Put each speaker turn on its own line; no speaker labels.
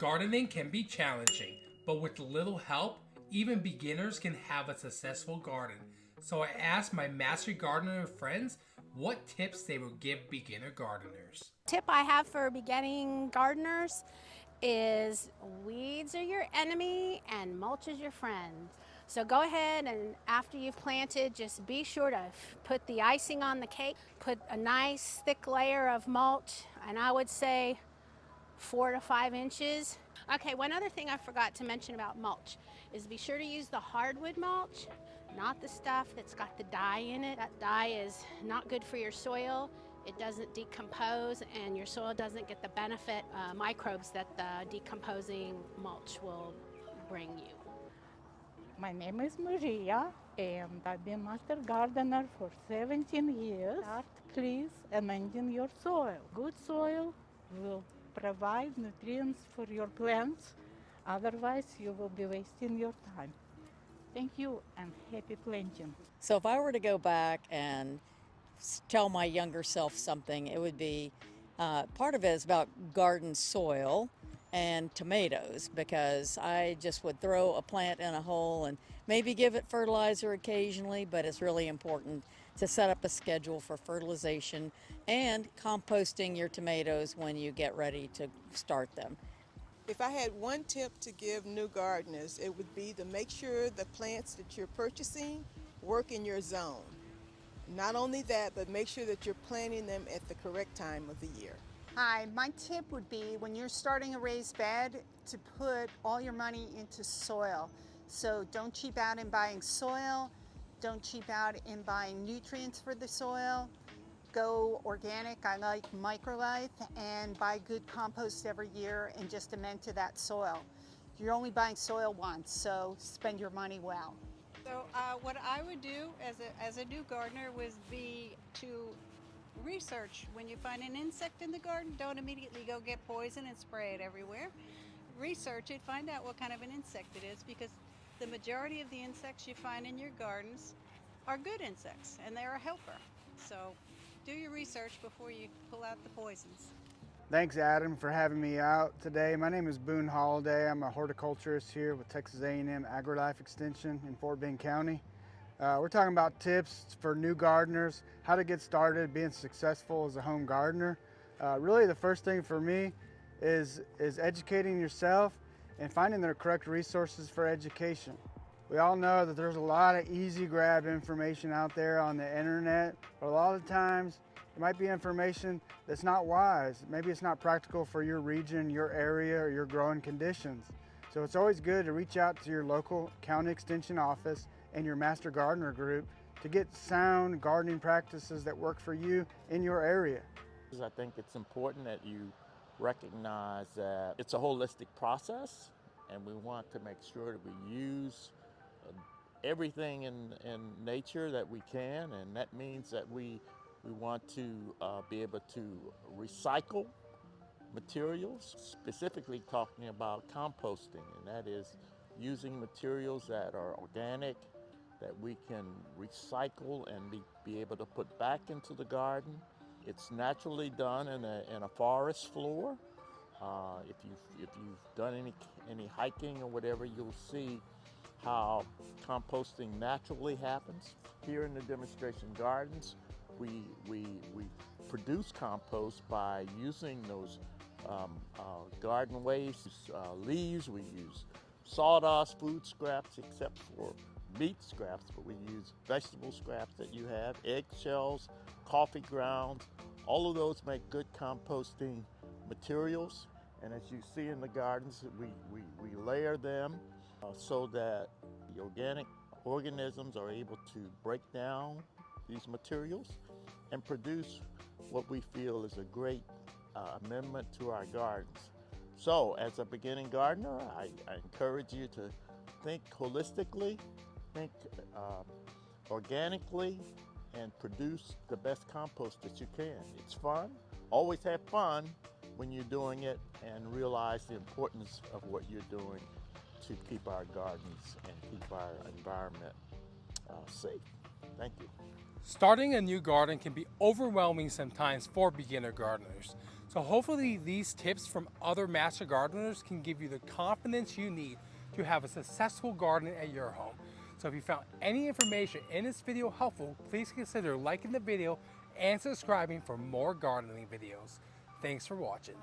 Gardening can be challenging, but with a little help, even beginners can have a successful garden. So I asked my master gardener friends what tips they would give beginner gardeners.
Tip I have for beginning gardeners is weeds are your enemy and mulch is your friend. So go ahead and after you've planted, just be sure to put the icing on the cake, put a nice thick layer of mulch, and I would say 4 to 5 inches. Okay, one other thing I forgot to mention about mulch is be sure to use the hardwood mulch, not the stuff that's got the dye in it. That dye is not good for your soil. It doesn't decompose and your soil doesn't get the benefit microbes that the decomposing mulch will bring you.
My name is Maria, and I've been master gardener for 17 years. Start, please, amending your soil. Good soil will provide nutrients for your plants. Otherwise, you will be wasting your time. Thank you and happy planting.
So if I were to go back and tell my younger self something, it would be part of it is about garden soil and tomatoes, because I just would throw a plant in a hole and maybe give it fertilizer occasionally, but it's really important to set up a schedule for fertilization and composting your tomatoes when you get ready to start them.
If I had one tip to give new gardeners, it would be to make sure the plants that you're purchasing work in your zone. Not only that, but make sure that you're planting them at the correct time of the year.
Hi, my tip would be when you're starting a raised bed to put all your money into soil. So don't cheap out in buying soil, don't cheap out in buying nutrients for the soil. Go organic, I like Microlife, and buy good compost every year and just amend to that soil. You're only buying soil once, so spend your money well.
So what I would do as a new gardener would be to research. When you find an insect in the garden, don't immediately go get poison and spray it everywhere. Research it, find out what kind of an insect it is, because the majority of the insects you find in your gardens are good insects and they're a helper. So do your research before you pull out the poisons.
Thanks, Adam, for having me out today. My name is Boone Holliday. I'm a horticulturist here with Texas A&M AgriLife Extension in Fort Bend County. We're talking about tips for new gardeners, how to get started being successful as a home gardener. Really the first thing for me is educating yourself and finding the correct resources for education. We all know that there's a lot of easy grab information out there on the internet, but a lot of times it might be information that's not wise. Maybe it's not practical for your region, your area, or your growing conditions. So it's always good to reach out to your local county extension office and your master gardener group to get sound gardening practices that work for you in your area.
I think it's important that you recognize that it's a holistic process, and we want to make sure that we use everything in nature that we can, and that means that we want to be able to recycle materials, specifically talking about composting, and that is using materials that are organic, that we can recycle and be able to put back into the garden. It's naturally done in a forest floor. If you've done any hiking or whatever, you'll see how composting naturally happens. Here in the demonstration gardens, we produce compost by using those garden waste, leaves. We use sawdust, food scraps, except for meat scraps, but we use vegetable scraps that you have, eggshells, coffee grounds. All of those make good composting materials. And as you see in the gardens, we layer them so that the organic organisms are able to break down these materials and produce what we feel is a great amendment to our gardens. So as a beginning gardener, I encourage you to think holistically, think organically, and produce the best compost that you can. It's fun. Always have fun when you're doing it, and realize the importance of what you're doing to keep our gardens and keep our environment safe. Thank you.
Starting a new garden can be overwhelming sometimes for beginner gardeners. So hopefully these tips from other master gardeners can give you the confidence you need to have a successful garden at your home. So if you found any information in this video helpful, please consider liking the video and subscribing for more gardening videos. Thanks for watching.